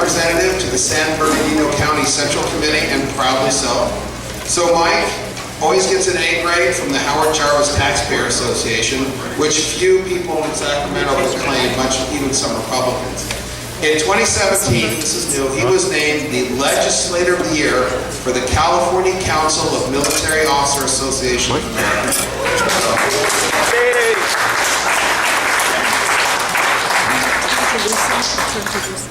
representative to the San Bernardino County Central Committee, and proudly so. So Mike always gets an A grade from the Howard Jarvis Taxpayer Association, which few people in Sacramento would claim, much even some Republicans. In 2017, this is new, he was named the Legislator of the Year for the California Council of Military Officer Association of America.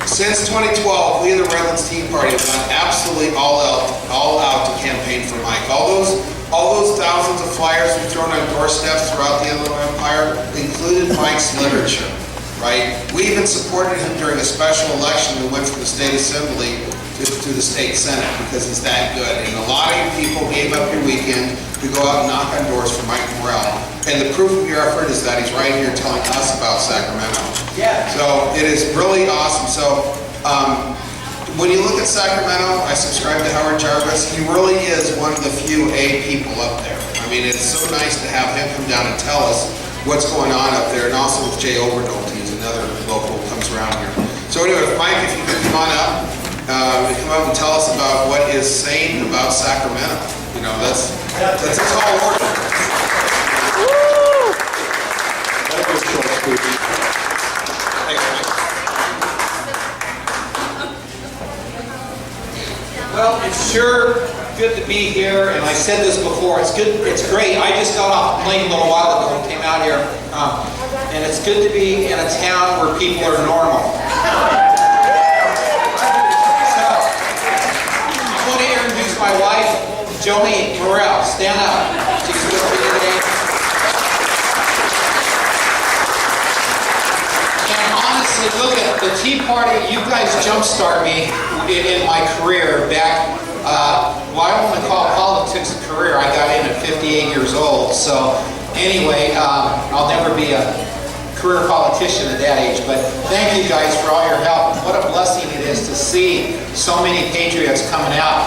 Since 2012, we in the Redlands Tea Party have gone absolutely all out to campaign for Mike. All those thousands of flyers we've thrown on doorsteps throughout the Inland Empire included Mike's literature. Right? We even supported him during a special election that went from the state assembly to the state senate because he's that good. And a lot of you people gave up your weekend to go out and knock on doors for Mike Morrell. And the proof of your effort is that he's right here telling us about Sacramento. Yeah. So it is really awesome. So when you look at Sacramento, I subscribe to Howard Jarvis. He really is one of the few A people up there. I mean, it's so nice to have him come down and tell us what's going on up there, and also with Jay Overdolt, he's another local who comes around here. So anyway, Mike, if you could come on up, come up and tell us about what is sane about Sacramento. You know, that's all working. That was short, Steve. Thanks, Mike. Well, it's sure good to be here, and I said this before, it's good, it's great. I just got off the plane a little while ago and came out here, and it's good to be in a town where people are normal. So, I want to introduce my wife, Joni Morrell. Stand up. She's with me today. And honestly, look at the Tea Party. You guys jumpstart me in my career back. Well, I don't want to call politics a career. I got in at 58 years old. So anyway, I'll never be a career politician at that age. But thank you guys for all your help. What a blessing it is to see so many Patriots coming out.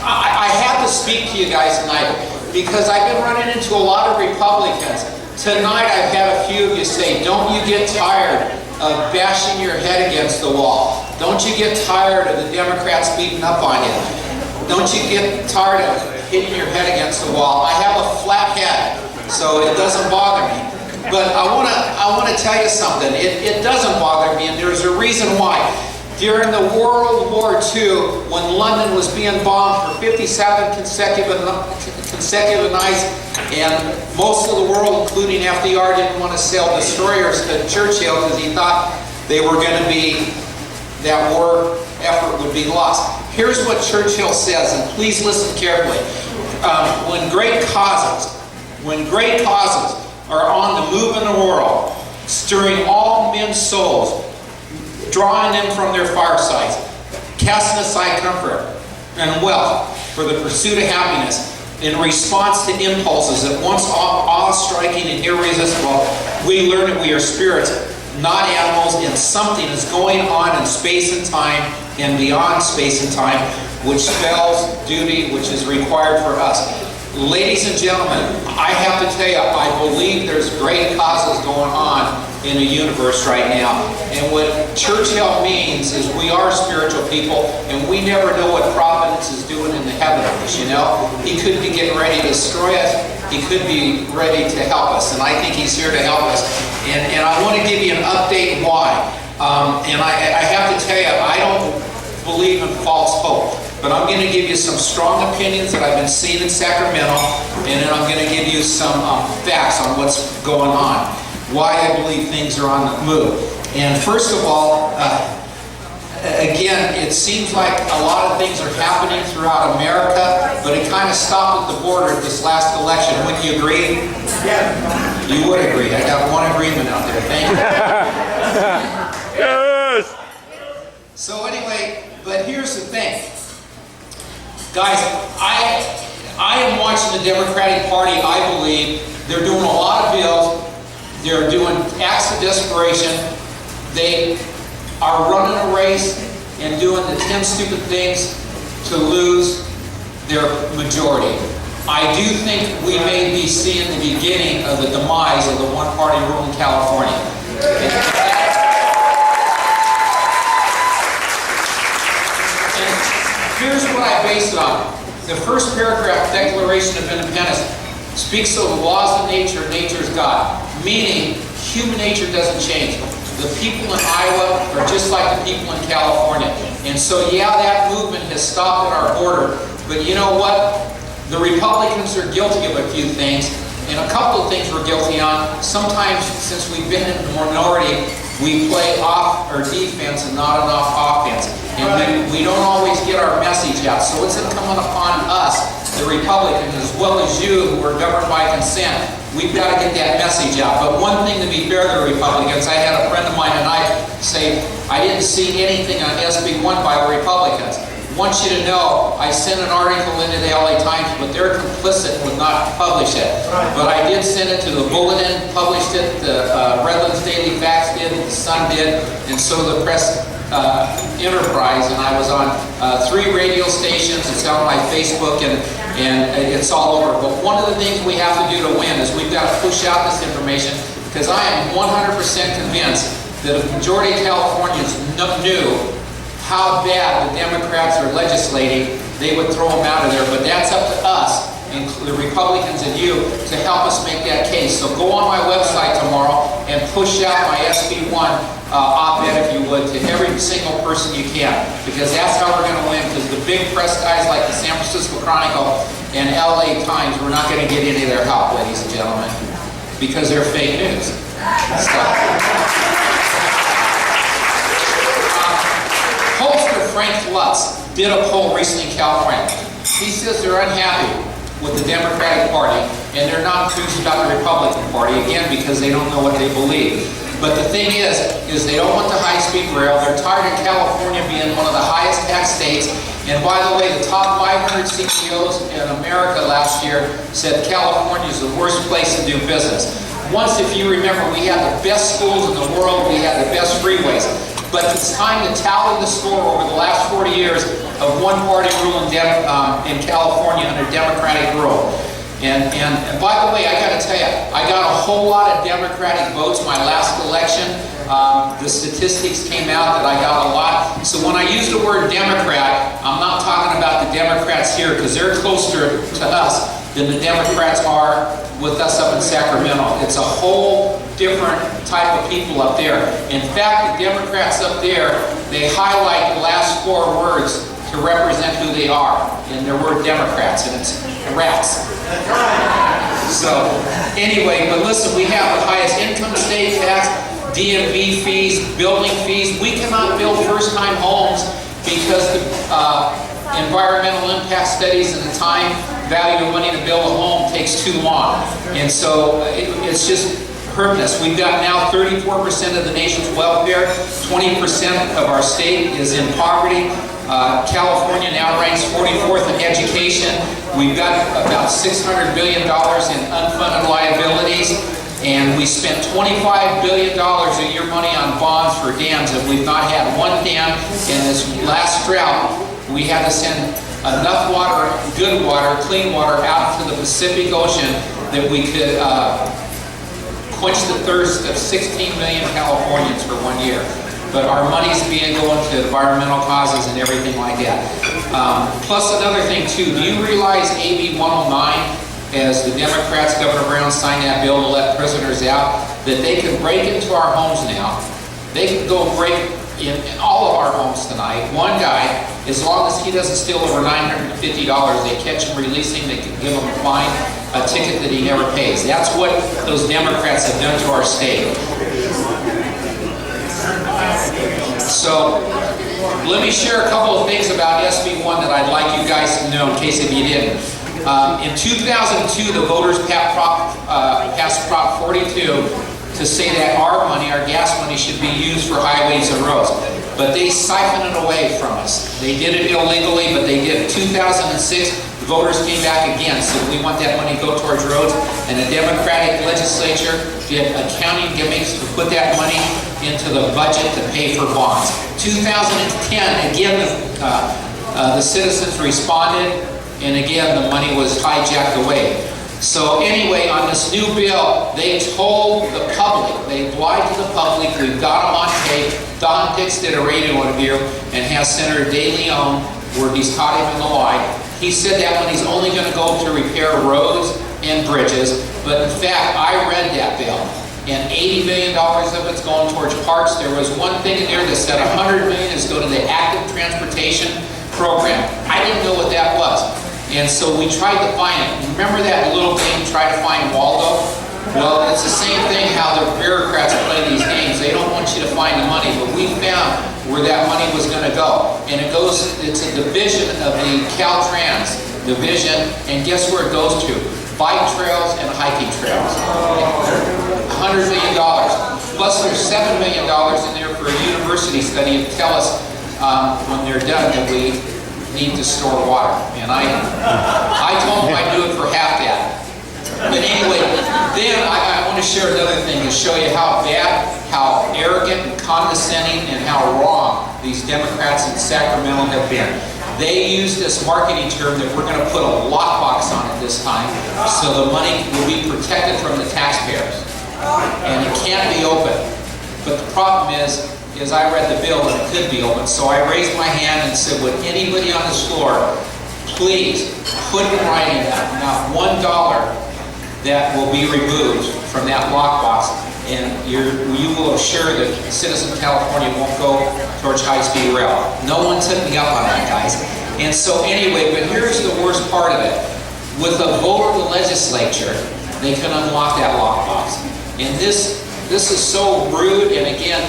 I have to speak to you guys tonight because I've been running into a lot of Republicans. Tonight I've had a few of you say, don't you get tired of bashing your head against the wall? Don't you get tired of the Democrats beating up on you? Don't you get tired of hitting your head against the wall? I have a flat head, so it doesn't bother me. But I want to tell you something. It doesn't bother me, and there's a reason why. During the World War II, when London was being bombed for 57 consecutive nights, and most of the world, including FDR, didn't want to sell destroyers to Churchill because he thought they were going to be, that war effort would be lost. Here's what Churchill says, and please listen carefully. When great causes are on the move in the world, stirring all men's souls, drawing them from their firesides, casting aside comfort and wealth for the pursuit of happiness, in response to impulses at once awe-striking and irresistible, we learn that we are spirits, not animals, and something is going on in space and time and beyond space and time, which spells duty, which is required for us. Ladies and gentlemen, I have to tell you, I believe there's great causes going on in the universe right now. And what Churchill means is we are spiritual people, and we never know what Providence is doing in the heavens, you know? He could be getting ready to destroy us. He could be ready to help us, and I think he's here to help us. And I want to give you an update why. And I have to tell you, I don't believe in false hope. But I'm going to give you some strong opinions that I've been seeing in Sacramento, and then I'm going to give you some facts on what's going on, why I believe things are on the move. And first of all, again, it seems like a lot of things are happening throughout America, but it kind of stopped at the border at this last election. Wouldn't you agree? Yeah. You would agree. I got one agreement out there. Thank you. Yes! So anyway, but here's the thing. Guys, I am watching the Democratic Party. I believe they're doing a lot of bills. They're doing acts of desperation. They are running a race and doing the 10 stupid things to lose their majority. I do think we may be seeing the beginning of the demise of the one-party rule in California. Here's what I base it on. The first paragraph, Declaration of Independence, speaks of the laws of nature, nature's God, meaning human nature doesn't change. The people in Iowa are just like the people in California. And so, yeah, that movement has stopped at our border, but you know what? The Republicans are guilty of a few things, and a couple of things we're guilty on. Sometimes, since we've been in the minority, we play off or defense and not enough offense. And we don't always get our message out. So it's incumbent upon us, the Republicans, as well as you, who are governed by consent. We've got to get that message out. But one thing, to be fair to the Republicans, I had a friend of mine tonight say, I didn't see anything on SB 1 by the Republicans. I want you to know, I sent an article into the LA Times, but they're complicit and would not publish it. But I did send it to the Bulletin, published it, the Redlands Daily Facts did, the Sun did, and so the Press Enterprise, and I was on 3 radio stations. It's on my Facebook, and it's all over. But one of the things we have to do to win is we've got to push out this information, because I am 100% convinced that if the majority of Californians knew how bad the Democrats are legislating, they would throw them out of there. But that's up to us, and the Republicans and you, to help us make that case. So go on my website tomorrow and push out my SB 1 op-ed, if you would, to every single person you can, because that's how we're going to win. Because the big press guys like the San Francisco Chronicle and LA Times, we're not going to get any of their help, ladies and gentlemen, because they're fake news. Pollster Frank Lutz did a poll recently in California. He says they're unhappy with the Democratic Party, and they're not enthused about the Republican Party, again, because they don't know what they believe. But the thing is they don't want the high-speed rail. They're tired of California being one of the highest tax states. And by the way, the top 500 CEOs in America last year said California is the worst place to do business. Once, if you remember, we had the best schools in the world. We had the best freeways. But it's time to tally the score over the last 40 years of one-party rule in California under Democratic rule. And by the way, I got to tell you, I got a whole lot of Democratic votes my last election. The statistics came out that I got a lot. So when I use the word Democrat, I'm not talking about the Democrats here, because they're closer to us than the Democrats are with us up in Sacramento. It's a whole different type of people up there. In fact, the Democrats up there, they highlight the last 4 words to represent who they are in their word Democrats, and it's rats. So anyway, but listen, we have the highest income state tax, DMV fees, building fees. We cannot build first-time homes because the environmental impact studies and the time value of money to build a home takes too long. And so it's just hurting us. We've got now 34% of the nation's welfare, 20% of our state is in poverty. California now ranks 44th in education. We've got about $600 billion in unfunded liabilities, and we spent $25 billion of your money on bonds for dams, and we've not had one dam in this last drought. We had to send enough water, good water, clean water, out into the Pacific Ocean that we could quench the thirst of 16 million Californians for 1 year. But our money's being going to environmental causes and everything like that. Plus another thing too, do you realize AB 109, as the Democrats, Governor Brown signed that bill to let prisoners out, that they can break into our homes now. They can go break in all of our homes tonight. One guy, as long as he doesn't steal over $950, they catch him releasing, they can give him a fine, a ticket that he never pays. That's what those Democrats have done to our state. So, let me share a couple of things about SB 1 that I'd like you guys to know in case if you didn't. In 2002, the voters passed Prop 42 to say that our money, our gas money, should be used for highways and roads. But they siphoned it away from us. They did it illegally, but they did it. 2006, the voters came back again, said we want that money to go towards roads, and the Democratic legislature did accounting gimmicks to put that money into the budget to pay for bonds. 2010, again, the citizens responded, and again, the money was hijacked away. So anyway, on this new bill, they told the public, they lied to the public, we've got them on tape. Don Dix did a radio interview and has Senator De Leon where he's taught him in the lie. He said that when he's only going to go to repair roads and bridges, but in fact, I read that bill, and $80 million of it's going towards parks. There was one thing in there that said $100 million is going to the active transportation program. I didn't know what that was, and so we tried to find it. Remember that little game, try to find Waldo? Well, it's the same thing how the bureaucrats play these games. They don't want you to find the money, but we found where that money was going to go. And it's a division of the Caltrans division, and guess where it goes to? Bike trails and hiking trails. $100 million. Plus there's $7 million in there for a university study to tell us when they're done that we need to store water. And I told them I'd do it for half that. But anyway, then I want to share another thing to show you how bad, how arrogant and condescending and how wrong these Democrats in Sacramento have been. They use this marketing term that we're going to put a lockbox on it this time so the money will be protected from the taxpayers. And it can't be open. But the problem is I read the bill and it could be open. So I raised my hand and said, would anybody on this floor please put in writing that not $1 that will be removed from that lockbox, and you will assure that Citizen California won't go towards high-speed rail. No one took me up on that, guys. And so anyway, but here's the worst part of it. With a vote of the legislature, they can unlock that lockbox. And this is so rude, and again,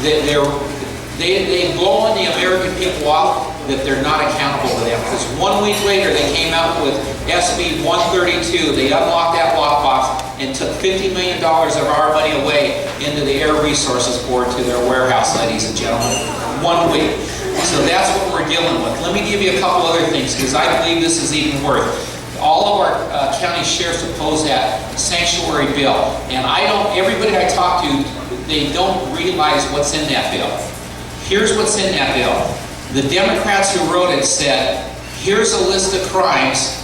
they blow on the American people off that they're not accountable to them. Because 1 week later, they came out with SB 132. They unlocked that lockbox and took $50 million of our money away into the Air Resources Board to their warehouse, ladies and gentlemen. 1 week. So that's what we're dealing with. Let me give you a couple other things, because I believe this is even worse. All of our county sheriffs oppose that sanctuary bill. And everybody I talk to, they don't realize what's in that bill. Here's what's in that bill. The Democrats who wrote it said, here's a list of crimes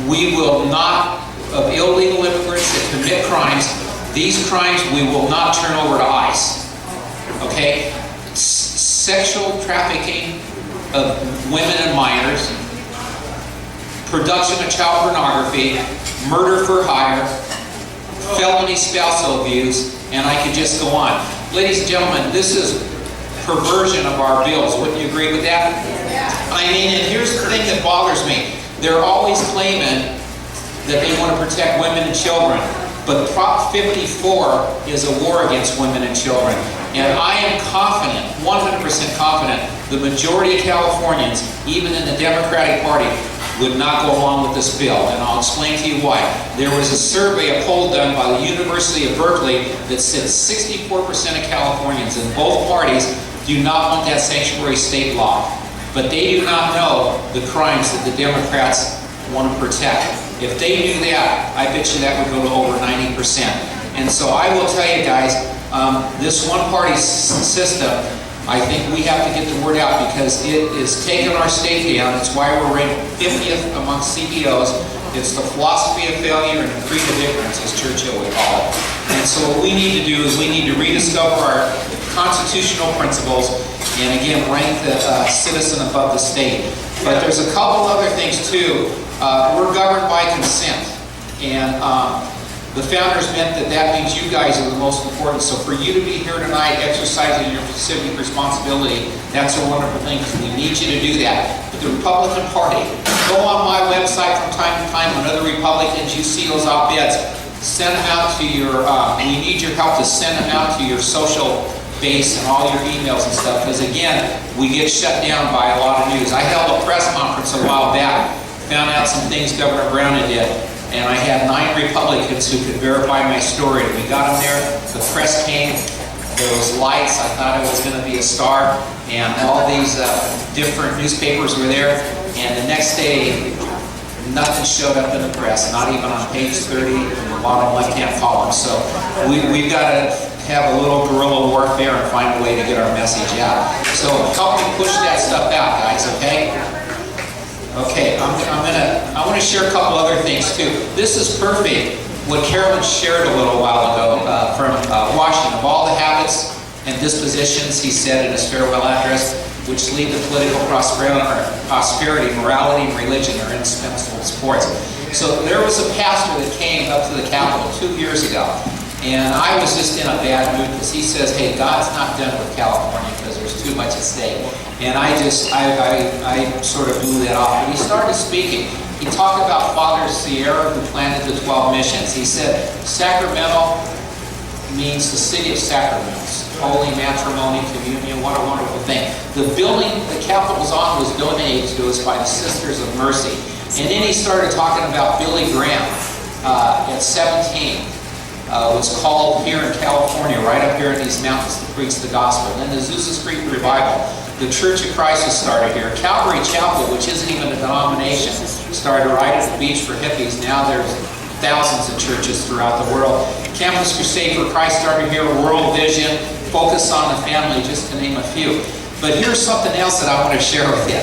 we will not, of illegal immigrants that commit crimes, these crimes we will not turn over to ICE. Okay? Sexual trafficking of women and minors, production of child pornography, murder for hire, felony spousal abuse, and I could just go on. Ladies and gentlemen, this is perversion of our bills. Wouldn't you agree with that? I mean, and here's the thing that bothers me. They're always claiming that they want to protect women and children, but Prop 54 is a war against women and children. And I am confident, 100% confident, the majority of Californians, even in the Democratic Party, would not go along with this bill, and I'll explain to you why. There was a survey, a poll done by the University of Berkeley that said 64% of Californians in both parties do not want that sanctuary state law. But they do not know the crimes that the Democrats want to protect. If they knew that, I bet you that would go to over 90%. And so I will tell you guys, this one-party system, I think we have to get the word out, because it is taking our state down. It's why we're ranked 50th amongst CBOs. It's the philosophy of failure and the creed of ignorance, as Churchill would call it. And so what we need to do is we need to rediscover our constitutional principles and again rank the citizen above the state. But there's a couple other things too. We're governed by consent, and the founders meant that means you guys are the most important. So for you to be here tonight exercising your civic responsibility, that's a wonderful thing, because we need you to do that. But the Republican Party, go on my website from time to time when other Republicans, you see those op-eds, send them out to your, we need your help to send them out to your social base and all your emails and stuff, because again, we get shut down by a lot of news. I held a press conference a while back, found out some things Governor Brown did, and I had 9 Republicans who could verify my story. We got them there, the press came, there was lights, I thought I was going to be a star, and all these different newspapers were there, and the next day, nothing showed up in the press, not even on page 30 in the bottom left-hand column. So we've got to have a little guerrilla warfare and find a way to get our message out. So help me push that stuff out, guys, okay? Okay, I want to share a couple other things too. This is perfect, what Carolyn shared a little while ago from Washington, of all the habits and dispositions, he said in his farewell address, which lead to political prosperity, morality, and religion are indispensable sports. So there was a pastor that came up to the Capitol 2 years ago, and I was just in a bad mood because he says, hey, God's not done with California because there's too much at stake. And I sort of blew that off. But he started speaking. He talked about Father Sierra, who planted the 12 missions. He said, Sacramento means the city of sacraments, holy matrimony, communion, what a wonderful thing. The building the Capitol's on was donated to us by the Sisters of Mercy. And then he started talking about Billy Graham at 17. Was called here in California, right up here in these mountains, to preach the gospel. And then the Azusa Street Revival, the Church of Christ has started here. Calvary Chapel, which isn't even a denomination, started right at the beach for hippies. Now there's thousands of churches throughout the world. Campus Crusade for Christ started here, World Vision, Focus on the Family, just to name a few. But here's something else that I want to share with you.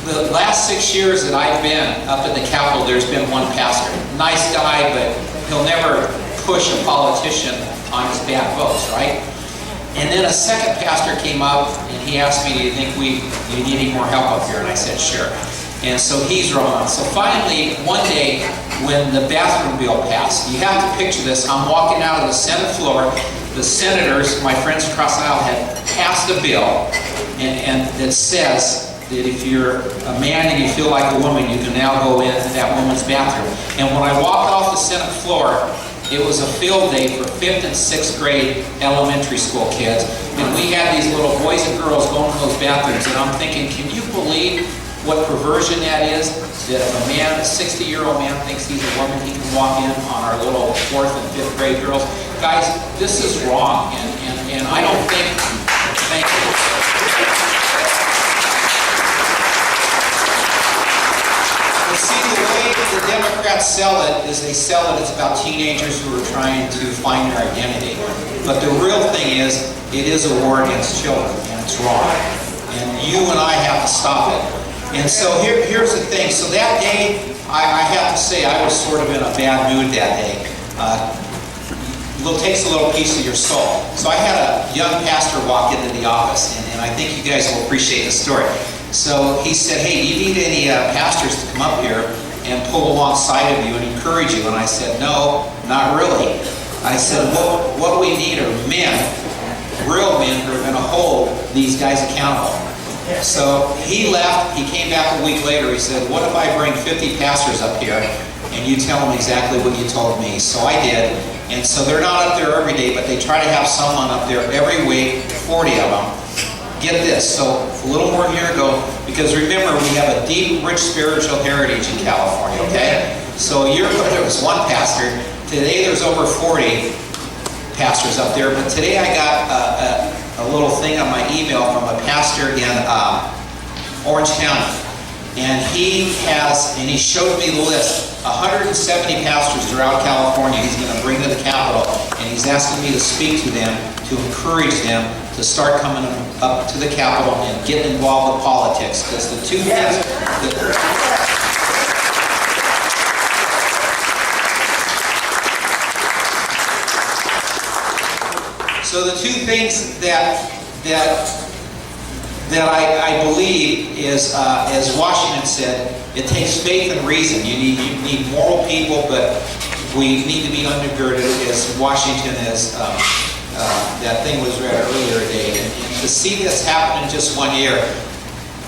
The last 6 years that I've been up at the Capitol, there's been one pastor. Nice guy, but he'll never push a politician on his bad votes, right? And then a second pastor came up and he asked me, do you think you need any more help up here? And I said, sure. And so he's rolling. So finally, one day, when the bathroom bill passed, you have to picture this, I'm walking out of the Senate floor, the senators, my friends across the aisle, had passed a bill and that says that if you're a man and you feel like a woman, you can now go into that woman's bathroom. And when I walked off the Senate floor, it was a field day for 5th and 6th grade elementary school kids. And we had these little boys and girls going to those bathrooms. And I'm thinking, can you believe what perversion that is? That if a man, a 60-year-old man, thinks he's a woman, he can walk in on our little 4th and 5th grade girls. Guys, this is wrong. And I don't think, thank you. See, the way the Democrats sell it is they sell it, it's about teenagers who are trying to find their identity. But the real thing is, it is a war against children, and it's wrong. And you and I have to stop it. And so here's the thing. So that day, I have to say, I was sort of in a bad mood that day. It takes a little piece of your soul. So I had a young pastor walk into the office, and I think you guys will appreciate the story. So he said, hey, do you need any pastors to come up here and pull alongside of you and encourage you? And I said, no, not really. I said, what we need are men, real men who are going to hold these guys accountable. So he left. He came back a week later. He said, what if I bring 50 pastors up here and you tell them exactly what you told me? So I did. And so they're not up there every day, but they try to have someone up there every week, 40 of them. Get this, so a little more than a year ago, because remember, we have a deep, rich spiritual heritage in California, okay? So a year ago, there was one pastor. Today, there's over 40 pastors up there. But today, I got a little thing on my email from a pastor in Orange County. And he showed me the list, 170 pastors throughout California he's going to bring to the Capitol, and he's asking me to speak to them, to encourage them to start coming up to the Capitol and get involved with politics. Because the two things so the two things that I believe is, as Washington said, it takes faith and reason. You need moral people, but we need to be undergirded, as Washington is. That thing was read earlier today. And to see this happen in just 1 year,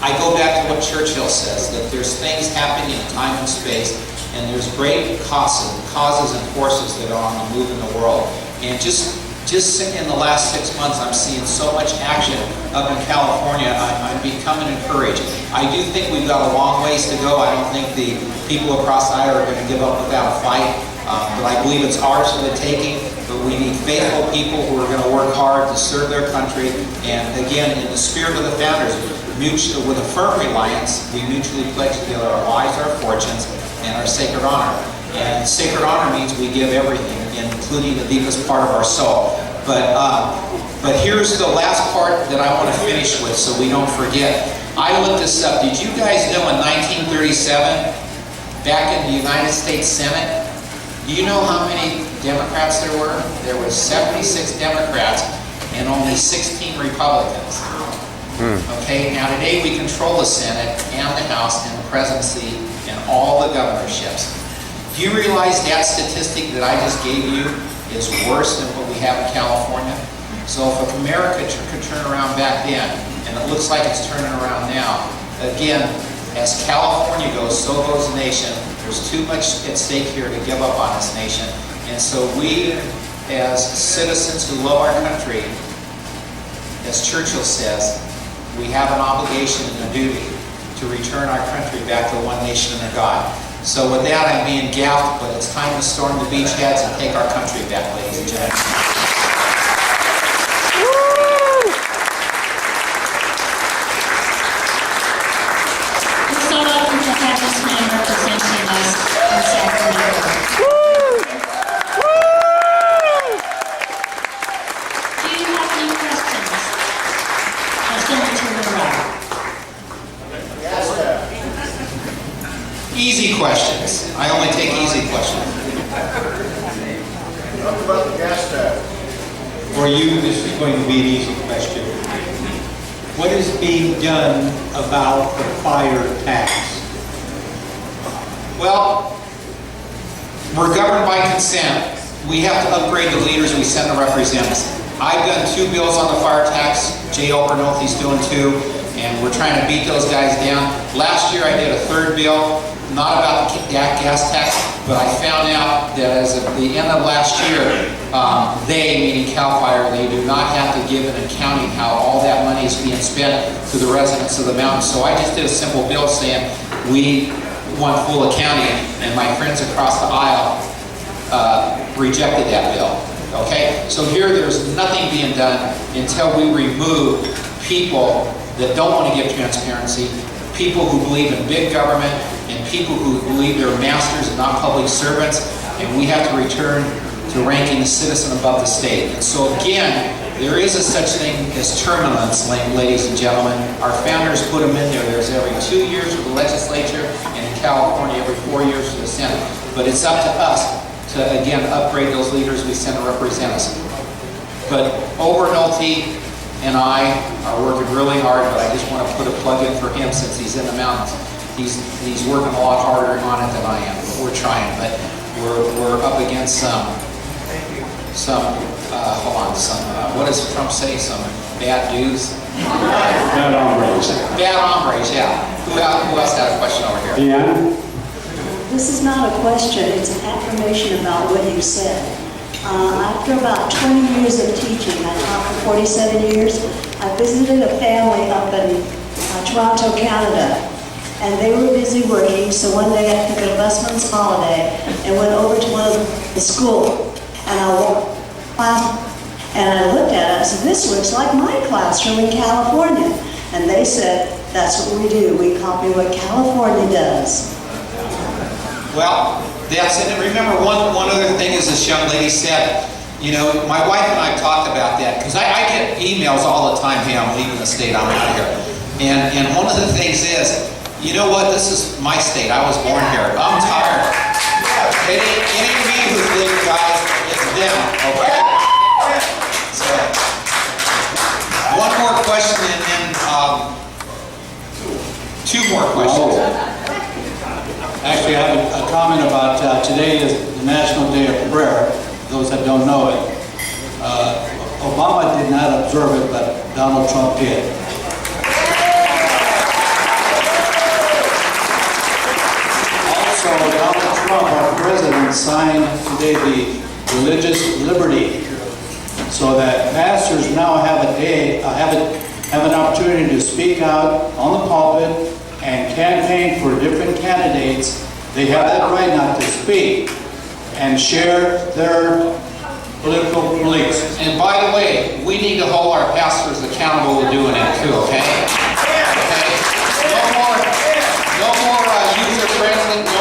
I go back to what Churchill says, that there's things happening in time and space, and there's great causes and forces that are on the move in the world. And just in the last 6 months, I'm seeing so much action up in California. I'm becoming encouraged. I do think we've got a long ways to go. I don't think the people across the aisle are going to give up without a fight. But I believe it's ours for the taking. But we need faithful people who are going to work hard to serve their country. And again, in the spirit of the founders, with a firm reliance, we mutually pledge together our lives, our fortunes, and our sacred honor. And sacred honor means we give everything, including the deepest part of our soul. But here's the last part that I want to finish with so we don't forget. I looked this up. Did you guys know in 1937, back in the United States Senate, do you know how many Democrats there were? There were 76 Democrats and only 16 Republicans. Okay, now today we control the Senate and the House and the presidency and all the governorships. Do you realize that statistic that I just gave you is worse than what we have in California? So if America could turn around back then, and it looks like it's turning around now, again, as California goes, so goes the nation. There's too much at stake here to give up on this nation. And so we, as citizens who love our country, as Churchill says, we have an obligation and a duty to return our country back to one nation under God. So with that, I'm being gaffed, but it's time to storm the beachheads and take our country back, ladies and gentlemen. We're so lucky to have this man representing us in Sacramento. Do you have any questions? Senator Morrell. Easy questions. I only take easy questions. Talk about the gas tax. For you, this is going to be an easy question. What is being done about the fire tax? Well, we're governed by consent. We have to upgrade the leaders we send to represent us. I've done 2 bills on the fire tax. Jay Obernoth's doing 2, and we're trying to beat those guys down. Last year I did a 3rd bill, not about the gas tax, but I found out that as of the end of last year, they, meaning CAL FIRE, they do not have to give an accounting how all that money is being spent to the residents of the mountain. So I just did a simple bill saying we want full accounting, and my friends across the aisle rejected that bill. Okay, so here there's nothing being done until we remove people that don't want to give transparency, people who believe in big government, and people who believe they're masters and not public servants, and we have to return to ranking the citizen above the state. And so again, there is a such thing as term limits, ladies and gentlemen. Our founders put them in there. There's every 2 years for the legislature, and in California every 4 years for the Senate. But it's up to us to, again, upgrade those leaders we send to represent us. But Obernolte and I are working really hard, but I just want to put a plug in for him since he's in the mountains. He's working a lot harder on it than I am, but we're trying. But we're up against some what does Trump say? Some bad dudes? Bad hombres. Bad hombres, yeah. Who else had a question over here? Deanne? This is not a question, it's an affirmation about what you said. After about 20 years of teaching, I taught for 47 years, I visited a family up in Toronto, Canada, and they were busy working, so one day I took a busman's holiday and went over to one of the school, and I walked class, and I looked at it, I said, this looks like my classroom in California. And they said, that's what we do, we copy what California does. Well, that's it. And remember, one other thing is this young lady said, you know, my wife and I talked about that, because I get emails all the time, hey, I'm leaving the state, I'm out of here. And one of the things is, you know what, this is my state, I was born here, I'm tired. It ain't me who's leaving, guys, it's them, okay? So, one more question and then 2 more questions. Actually, I have a comment about today is the National Day of Prayer, those that don't know it. Obama did not observe it, but Donald Trump did. Also, Donald Trump, our president, signed today the religious liberty, so that pastors now have have an opportunity to speak out on the pulpit and campaign for different candidates. They have that right not to speak and share their political beliefs. And by the way, we need to hold our pastors accountable to doing it too, okay? Okay? No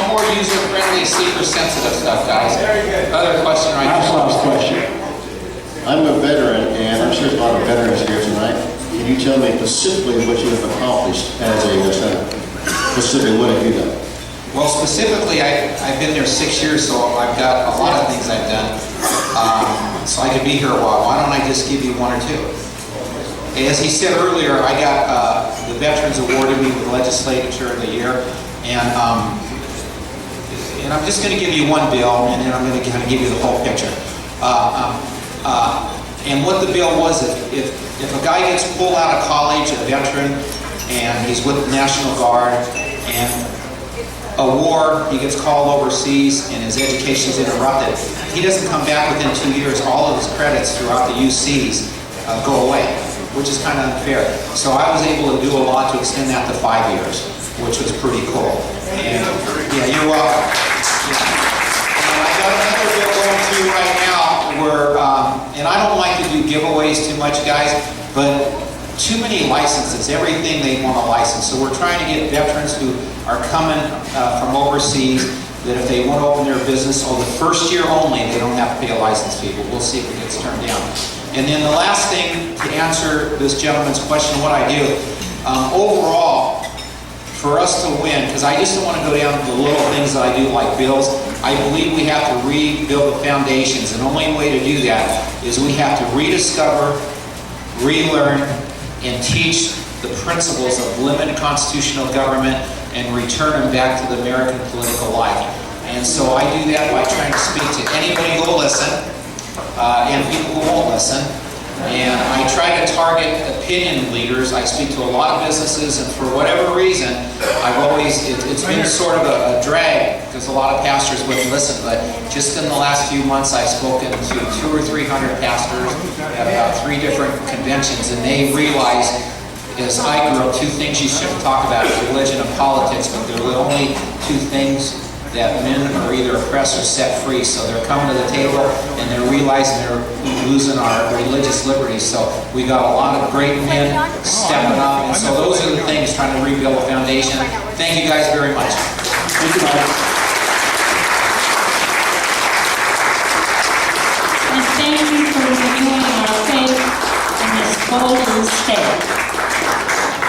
more user-friendly, seeker-sensitive stuff, guys. Other question right That's here. last question. I'm a veteran, and I'm sure there's a lot of veterans here tonight. Can you tell me specifically what you have accomplished as a senator? Specifically, what have you done? Well, specifically, I've been there 6 years, so I've got a lot of things I've done. So I could be here a while. Why don't I just give you one or two? As he said earlier, I got the Veterans awarded me with Legislature of the Year, and I'm just going to give you one bill, and then I'm going to kind of give you the whole picture. And what the bill was, if a guy gets pulled out of college, a veteran, and he's with the National Guard, and a war, he gets called overseas, and his education is interrupted, he doesn't come back within 2 years, all of his credits throughout the UCs go away, which is kind of unfair. So I was able to do a lot to extend that to 5 years, which was pretty cool. And yeah, you're welcome. Yeah. And I got another bill going through right now where, and I don't like to do giveaways too much, guys, but too many licenses, everything they want a license. So we're trying to get veterans who are coming from overseas that if they want to open their business, the first year only, they don't have to pay a license fee, but we'll see if it gets turned down. And then the last thing to answer this gentleman's question, what I do, overall, for us to win, because I just don't want to go down to the little things that I do like bills, I believe we have to rebuild the foundations, and the only way to do that is we have to rediscover, relearn, and teach the principles of limited constitutional government and return them back to the American political life. And so I do that by trying to speak to anybody who will listen, and people who won't listen. And I try to target opinion leaders. I speak to a lot of businesses, and for whatever reason, it's been sort of a drag because a lot of pastors wouldn't listen. But just in the last few months, I've spoken to 200 or 300 pastors at about 3 different conventions, and they realize, as I grew up, 2 things you shouldn't talk about is religion and politics, but they're the only 2 things that men are either oppressed or set free. So they're coming to the table and they're realizing they're losing our religious liberties. So we got a lot of great men stepping up, and so those are the things, trying to rebuild a foundation. Thank you guys very much. Thank you, Mike. And thank you for renewing our faith in this golden state.